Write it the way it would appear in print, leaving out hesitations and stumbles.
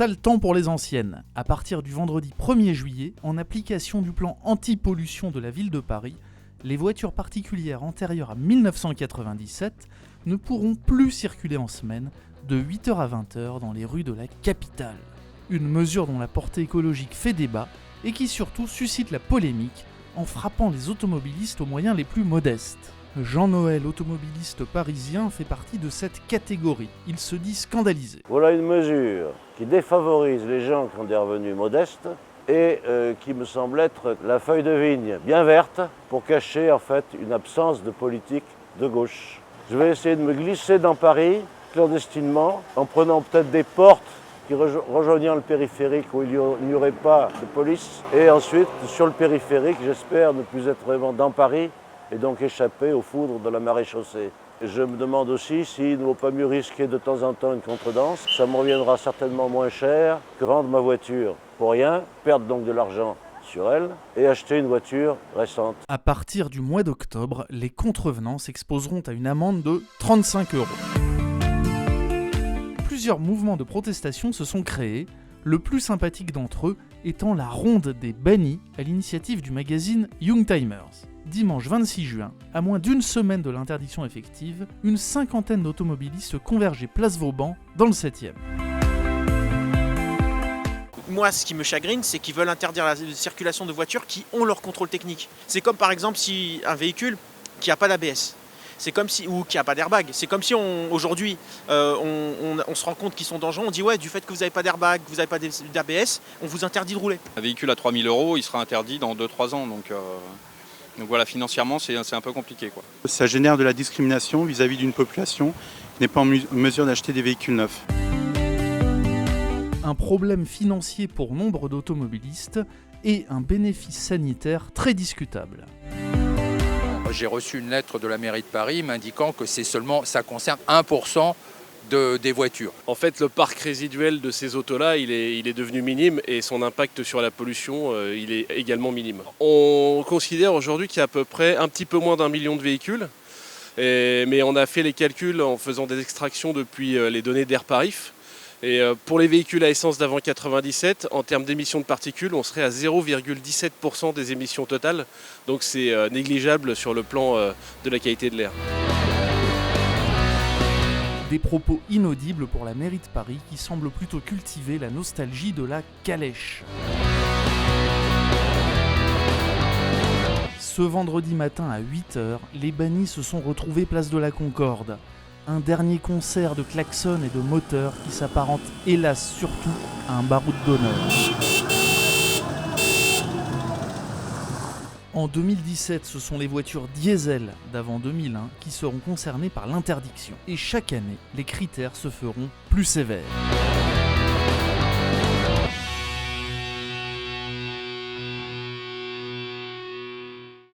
sale temps pour les anciennes. À partir du vendredi 1er juillet, en application du plan anti-pollution de la ville de Paris, les voitures particulières antérieures à 1997 ne pourront plus circuler en semaine de 8h à 20h dans les rues de la capitale. Une mesure dont la portée écologique fait débat et qui surtout suscite la polémique en frappant les automobilistes aux moyens les plus modestes. Jean-Noël, automobiliste parisien, fait partie de cette catégorie. Il se dit scandalisé. Voilà une mesure qui défavorise les gens qui ont des revenus modestes et qui me semble être la feuille de vigne bien verte pour cacher en fait une absence de politique de gauche. Je vais essayer de me glisser dans Paris clandestinement en prenant peut-être des portes qui rejoignant le périphérique où il n'y aurait pas de police et ensuite sur le périphérique j'espère ne plus être vraiment dans Paris et donc échapper aux foudres de la maréchaussée. Je me demande aussi s'il ne vaut pas mieux risquer de temps en temps une contredanse. Ça me reviendra certainement moins cher que vendre ma voiture pour rien, perdre donc de l'argent sur elle et acheter une voiture récente. À partir du mois d'octobre, les contrevenants s'exposeront à une amende de 35 €. Plusieurs mouvements de protestation se sont créés, le plus sympathique d'entre eux étant la ronde des bannis à l'initiative du magazine Youngtimers. Dimanche 26 juin, à moins d'une semaine de l'interdiction effective, une cinquantaine d'automobilistes convergeaient place Vauban dans le 7e. Moi, ce qui me chagrine, c'est qu'ils veulent interdire la circulation de voitures qui ont leur contrôle technique. C'est comme par exemple si un véhicule qui n'a pas d'ABS. C'est comme si, ou qui n'a pas d'airbag. C'est comme si aujourd'hui on se rend compte qu'ils sont dangereux, on dit ouais, du fait que vous n'avez pas d'airbag, que vous n'avez pas d'ABS, on vous interdit de rouler. Un véhicule à 3 000 €, il sera interdit dans 2-3 ans. Donc voilà, financièrement, c'est un peu compliqué, quoi. Ça génère de la discrimination vis-à-vis d'une population qui n'est pas en mesure d'acheter des véhicules neufs. Un problème financier pour nombre d'automobilistes et un bénéfice sanitaire très discutable. J'ai reçu une lettre de la mairie de Paris m'indiquant que ça concerne 1% des voitures. En fait, le parc résiduel de ces autos-là, il est devenu minime et son impact sur la pollution, il est également minime. On considère aujourd'hui qu'il y a à peu près un petit peu moins d'1 million de véhicules, mais on a fait les calculs en faisant des extractions depuis les données d'Airparif. Et pour les véhicules à essence d'avant 97, en termes d'émissions de particules, on serait à 0,17% des émissions totales. Donc c'est négligeable sur le plan de la qualité de l'air. Des propos inaudibles pour la mairie de Paris qui semble plutôt cultiver la nostalgie de la calèche. Ce vendredi matin à 8h, les bannis se sont retrouvés place de la Concorde. Un dernier concert de klaxons et de moteurs qui s'apparente hélas surtout à un baroud d'honneur. En 2017, ce sont les voitures diesel d'avant 2001 qui seront concernées par l'interdiction. Et chaque année, les critères se feront plus sévères.